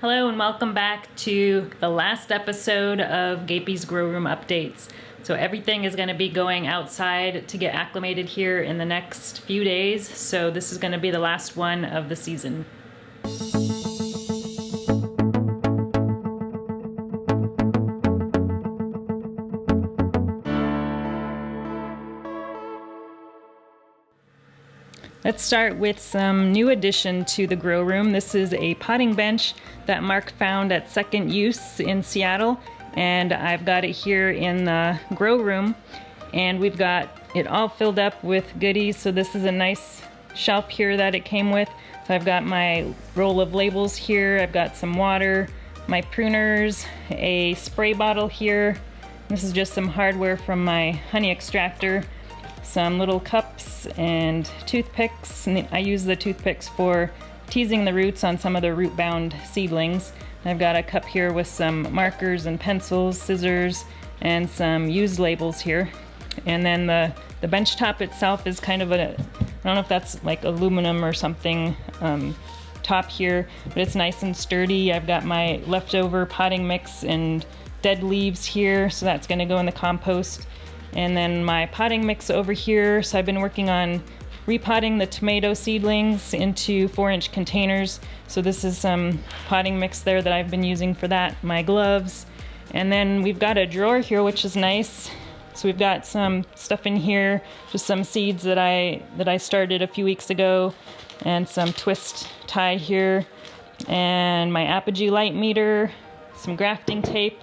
Hello and welcome back to the last episode of Gapeys Grow Room Updates. So everything is going to be going outside to get acclimated here in the next few days. So this is going to be the last one of the season. Let's start with some new addition to the grow room. This is a potting bench that Mark found at Second Use in Seattle, and I've got it here in the grow room, and we've got it all filled up with goodies. So this is a nice shelf here that it came with. So I've got my roll of labels here, I've got some water, my pruners, a spray bottle here. This is just some hardware from my honey extractor. Some little cups and toothpicks, and I use the toothpicks for teasing the roots on some of the root-bound seedlings. I've got a cup here with some markers and pencils, scissors, and some used labels here. And then the bench top itself is kind of I don't know if that's like aluminum or something top here, but it's nice and sturdy. I've got my leftover potting mix and dead leaves here, so that's going to go in the compost. And then my potting mix over here. So I've been working on repotting the tomato seedlings into 4-inch containers. So this is some potting mix there that I've been using for that. My gloves. And then we've got a drawer here, which is nice. So we've got some stuff in here, just some seeds that I started a few weeks ago, and some twist tie here, and my apogee light meter, some grafting tape,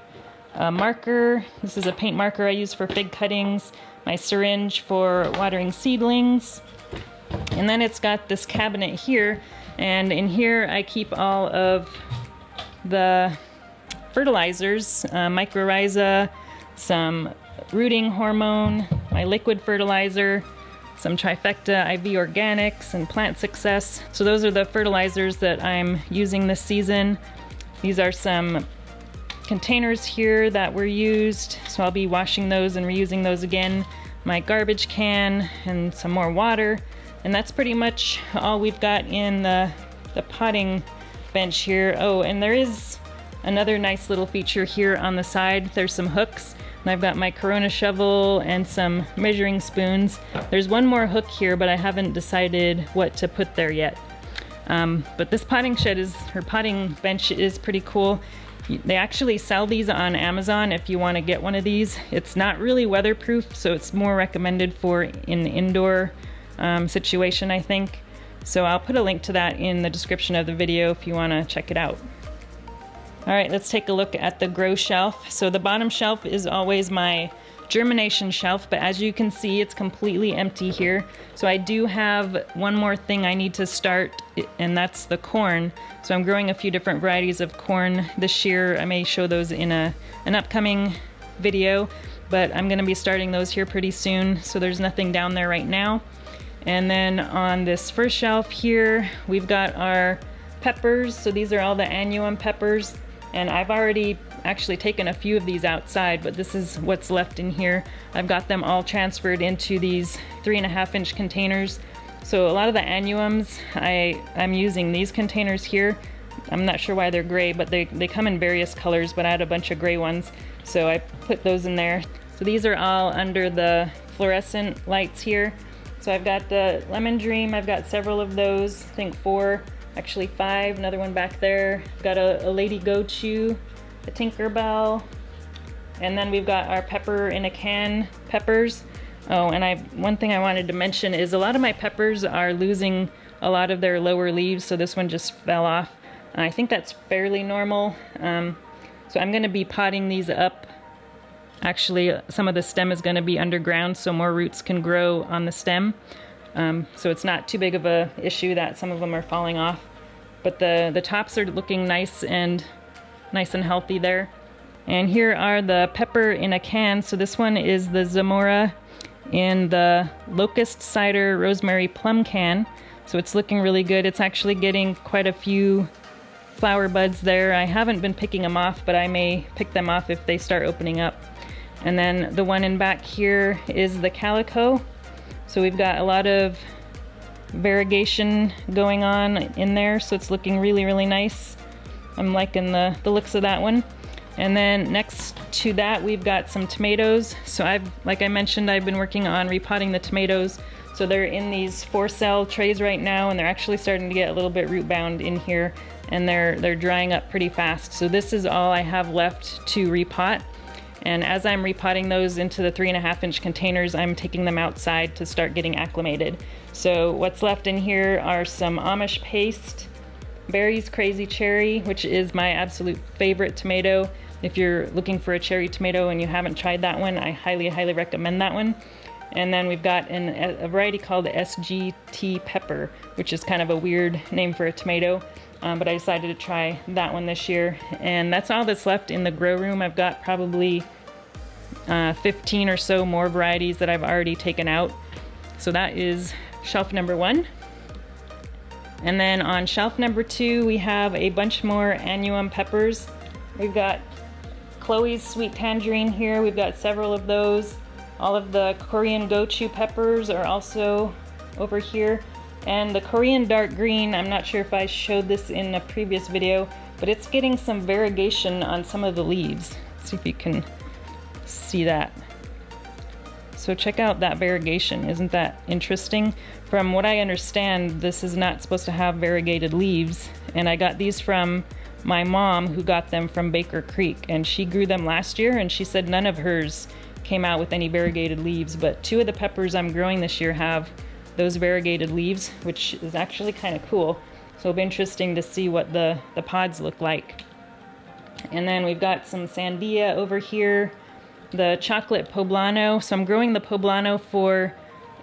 a marker. This is a paint marker I use for fig cuttings, my syringe for watering seedlings, and then it's got this cabinet here, and in here I keep all of the fertilizers, mycorrhiza, some rooting hormone, my liquid fertilizer, some Trifecta IV Organics, and Plant Success. So those are the fertilizers that I'm using this season. These are some containers here that were used, so I'll be washing those and reusing those again. My garbage can and some more water, and that's pretty much all we've got in the potting bench here. Oh, and there is another nice little feature here on the side. There's some hooks, and I've got my Corona shovel and some measuring spoons. There's one more hook here, but I haven't decided what to put there yet. But this potting bench is pretty cool. They actually sell these on Amazon if you want to get one of these. It's not really weatherproof, so it's more recommended for an indoor situation, I think. So I'll put a link to that in the description of the video if you want to check it out. All right, let's take a look at the grow shelf. So the bottom shelf is always my germination shelf, but as you can see, it's completely empty here. So I do have one more thing I need to start, and that's the corn. So I'm growing a few different varieties of corn this year. I may show those in an upcoming video, but I'm gonna be starting those here pretty soon. So there's nothing down there right now. And then on this first shelf here, we've got our peppers. So these are all the Annuum peppers, and I've already actually taken a few of these outside, but this is what's left in here. I've got them all transferred into these 3.5-inch containers. So a lot of the Annuums, I'm using these containers here. I'm not sure why they're gray, but they come in various colors, but I had a bunch of gray ones, so I put those in there. So these are all under the fluorescent lights here. So I've got the Lemon Dream, I've got several of those, I think 4, actually 5, another one back there. I've got a Lady Go Chew, a Tinkerbell, and then we've got our pepper in a can peppers. Oh, and one thing I wanted to mention is a lot of my peppers are losing a lot of their lower leaves, so this one just fell off. I think that's fairly normal. So I'm going to be potting these up. Actually, some of the stem is going to be underground so more roots can grow on the stem. So it's not too big of a issue that some of them are falling off. But the tops are looking nice and healthy there. And here are the pepper in a can. So this one is the Zamora in the Locust Cider Rosemary Plum can. So it's looking really good. It's actually getting quite a few flower buds there. I haven't been picking them off, but I may pick them off if they start opening up. And then the one in back here is the Calico. So we've got a lot of variegation going on in there, so it's looking really, really nice. I'm liking the looks of that one. And then next to that, we've got some tomatoes. So like I mentioned, I've been working on repotting the tomatoes. So they're in these 4-cell trays right now, and they're actually starting to get a little bit root bound in here, and they're drying up pretty fast. So this is all I have left to repot. And as I'm repotting those into the 3.5-inch containers, I'm taking them outside to start getting acclimated. So what's left in here are some Amish paste, Barry's Crazy Cherry, which is my absolute favorite tomato. If you're looking for a cherry tomato and you haven't tried that one, I highly, highly recommend that one. And then we've got a variety called SGT Pepper, which is kind of a weird name for a tomato, but I decided to try that one this year. And that's all that's left in the grow room. I've got probably 15 or so more varieties that I've already taken out. So that is shelf number 1. And then on shelf number 2, we have a bunch more Annuum peppers. We've got Chloe's Sweet Tangerine here. We've got several of those. All of the Korean gochu peppers are also over here. And the Korean dark green, I'm not sure if I showed this in a previous video, but it's getting some variegation on some of the leaves. Let's see if you can see that. So check out that variegation. Isn't that interesting? From what I understand, this is not supposed to have variegated leaves. And I got these from my mom, who got them from Baker Creek, and she grew them last year, and she said none of hers came out with any variegated leaves, but 2 of the peppers I'm growing this year have those variegated leaves, which is actually kind of cool. So it'll be interesting to see what the pods look like. And then we've got some Sandia over here, the chocolate poblano. So I'm growing the poblano for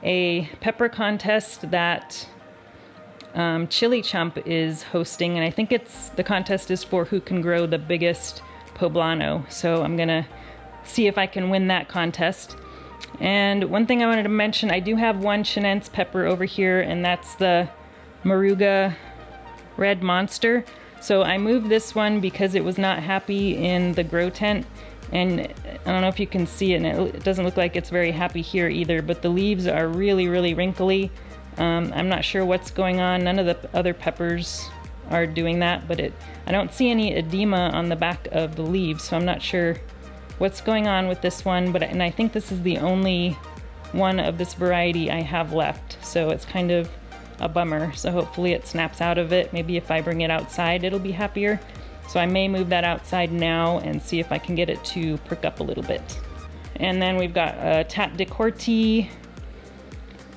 a pepper contest that Chili Chump is hosting, and I think the contest is for who can grow the biggest poblano. So I'm gonna see if I can win that contest. And one thing I wanted to mention, I do have one Chinense pepper over here, and that's the Moruga Red Monster. So I moved this one because it was not happy in the grow tent, and I don't know if you can see it, and it doesn't look like it's very happy here either, but the leaves are really, really wrinkly. I'm not sure what's going on. None of the other peppers are doing that, but I don't see any edema on the back of the leaves, so I'm not sure what's going on with this one, and I think this is the only one of this variety I have left, so it's kind of a bummer. So hopefully it snaps out of it. Maybe if I bring it outside, it'll be happier. So I may move that outside now and see if I can get it to prick up a little bit. And then we've got a Tap de Corti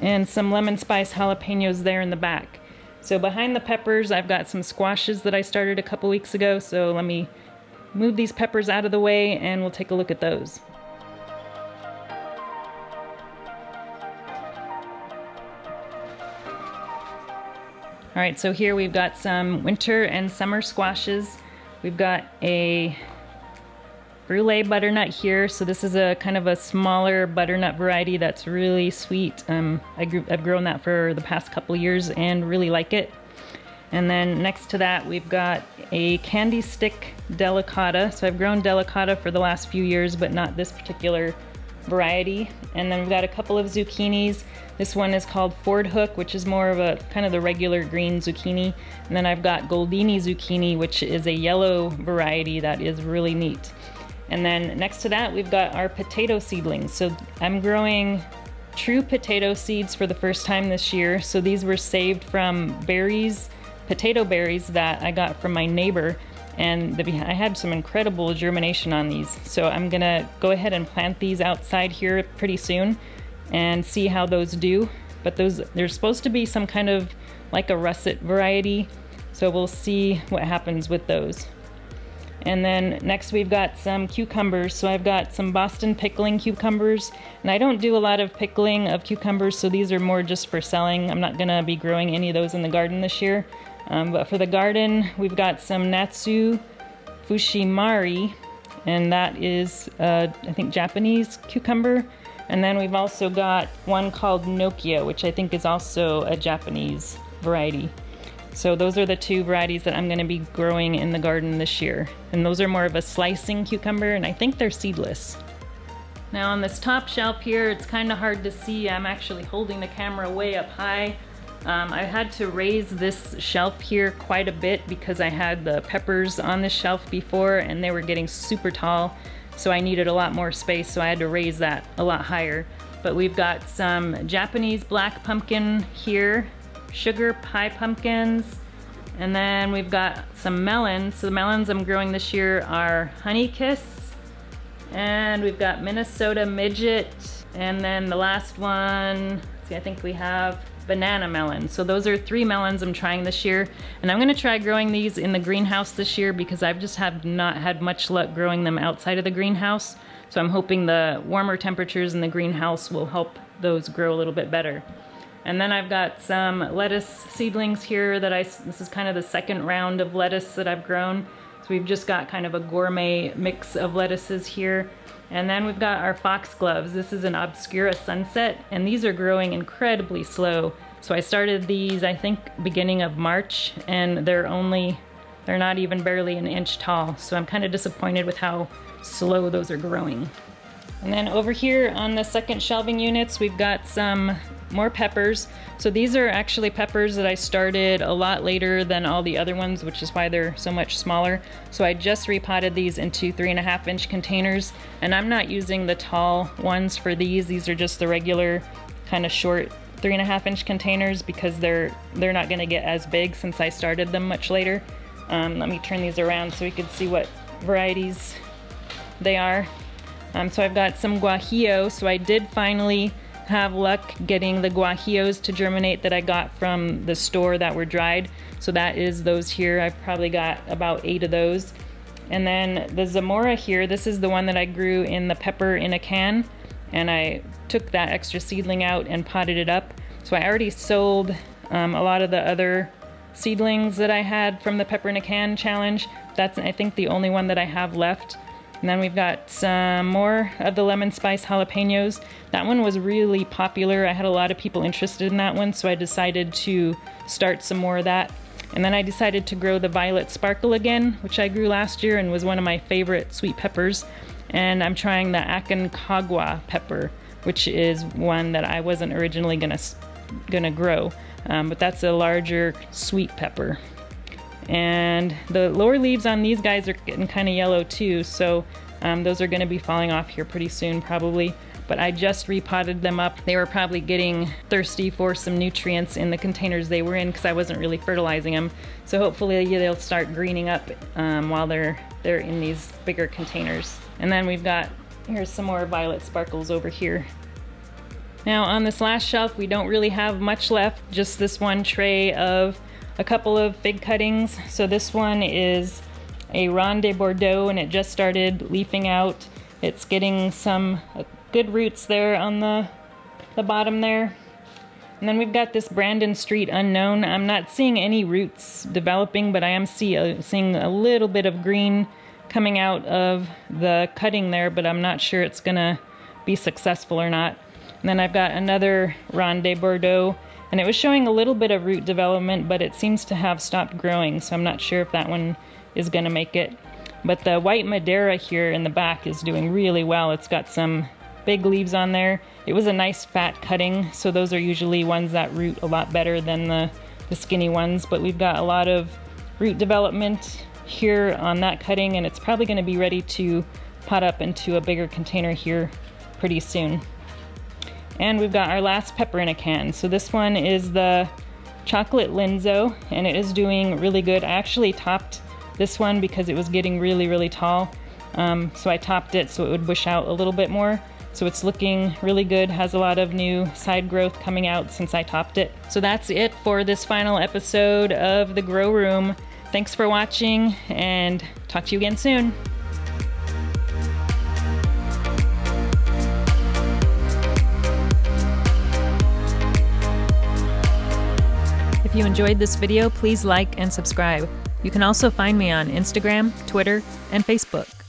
and some lemon spice jalapenos there in the back. So behind the peppers, I've got some squashes that I started a couple weeks ago, so let me move these peppers out of the way and we'll take a look at those. All right, so here we've got some winter and summer squashes. We've got a brulee butternut here. So this is a kind of a smaller butternut variety that's really sweet. I've grown that for the past couple years and really like it. And then next to that, we've got a candy stick delicata. So I've grown delicata for the last few years, but not this particular variety. And then we've got a couple of zucchinis. This one is called Ford Hook, which is more of a kind of the regular green zucchini. And then I've got Goldini zucchini, which is a yellow variety that is really neat. And then next to that, we've got our potato seedlings. So I'm growing true potato seeds for the first time this year. So these were saved from potato berries that I got from my neighbor. And I had some incredible germination on these. So I'm gonna go ahead and plant these outside here pretty soon and see how those do. But there's supposed to be some kind of like a russet variety. So we'll see what happens with those. And then next we've got some cucumbers. So I've got some Boston pickling cucumbers, and I don't do a lot of pickling of cucumbers, so these are more just for selling. I'm not gonna be growing any of those in the garden this year. But for the garden, we've got some Natsu Fushimari, and that is, I think, Japanese cucumber. And then we've also got one called Nokia, which I think is also a Japanese variety. So those are the two varieties that I'm going to be growing in the garden this year. And those are more of a slicing cucumber, and I think they're seedless. Now on this top shelf here, it's kind of hard to see. I'm actually holding the camera way up high. I had to raise this shelf here quite a bit because I had the peppers on this shelf before and they were getting super tall, so I needed a lot more space, so I had to raise that a lot higher. But we've got some Japanese black pumpkin here, sugar pie pumpkins, and then we've got some melons. So the melons I'm growing this year are Honey Kiss, and we've got Minnesota Midget, and then the last one, let's see, I think we have banana melon. So those are 3 melons I'm trying this year, and I'm gonna try growing these in the greenhouse this year because I've just have not had much luck growing them outside of the greenhouse. So I'm hoping the warmer temperatures in the greenhouse will help those grow a little bit better. And then I've got some lettuce seedlings here that this is kind of the second round of lettuce that I've grown. So we've just got kind of a gourmet mix of lettuces here. And then we've got our foxgloves. This is an Obscura Sunset, and these are growing incredibly slow. So I started these, I think, beginning of March, and they're not even barely an inch tall. So I'm kind of disappointed with how slow those are growing. And then over here on the second shelving units, we've got some more peppers. So these are actually peppers that I started a lot later than all the other ones, which is why they're so much smaller. So I just repotted these into 3.5-inch containers, and I'm not using the tall ones for these. These are just the regular kind of short 3.5-inch containers because they're not gonna get as big since I started them much later. Let me turn these around so we can see what varieties they are. So I've got some guajillo. So I did finally have luck getting the guajillos to germinate that I got from the store that were dried. So that is those here. I've probably got about 8 of those. And then the Zamora here, this is the one that I grew in the pepper in a can, and I took that extra seedling out and potted it up. So I already sold a lot of the other seedlings that I had from the pepper in a can challenge. That's, I think, the only one that I have left. And then we've got some more of the lemon spice jalapenos. That one was really popular. I had a lot of people interested in that one, so I decided to start some more of that. And then I decided to grow the violet sparkle again, which I grew last year and was one of my favorite sweet peppers. And I'm trying the Aconcagua pepper, which is one that I wasn't originally gonna grow, but that's a larger sweet pepper. And the lower leaves on these guys are getting kind of yellow too, so those are going to be falling off here pretty soon probably. But I just repotted them up. They were probably getting thirsty for some nutrients in the containers they were in because I wasn't really fertilizing them. So hopefully they'll start greening up while they're in these bigger containers. And then here's some more violet sparkles over here. Now on this last shelf we don't really have much left, just this one tray of a couple of fig cuttings. So this one is a Ronde Bordeaux, and it just started leafing out. It's getting some good roots there on the bottom there. And then we've got this Brandon Street Unknown. I'm not seeing any roots developing, but I am seeing a little bit of green coming out of the cutting there, but I'm not sure it's gonna be successful or not. And then I've got another Ronde Bordeaux, and it was showing a little bit of root development, but it seems to have stopped growing, so I'm not sure if that one is gonna make it. But the white Madeira here in the back is doing really well. It's got some big leaves on there. It was a nice fat cutting, so those are usually ones that root a lot better than the skinny ones, but we've got a lot of root development here on that cutting, and it's probably gonna be ready to pot up into a bigger container here pretty soon. And we've got our last pepper in a can. So this one is the Chocolate Linzo, and it is doing really good. I actually topped this one because it was getting really, really tall. So I topped it so it would bush out a little bit more. So it's looking really good, has a lot of new side growth coming out since I topped it. So that's it for this final episode of the Grow Room. Thanks for watching, and talk to you again soon. If you enjoyed this video, please like and subscribe. You can also find me on Instagram, Twitter, and Facebook.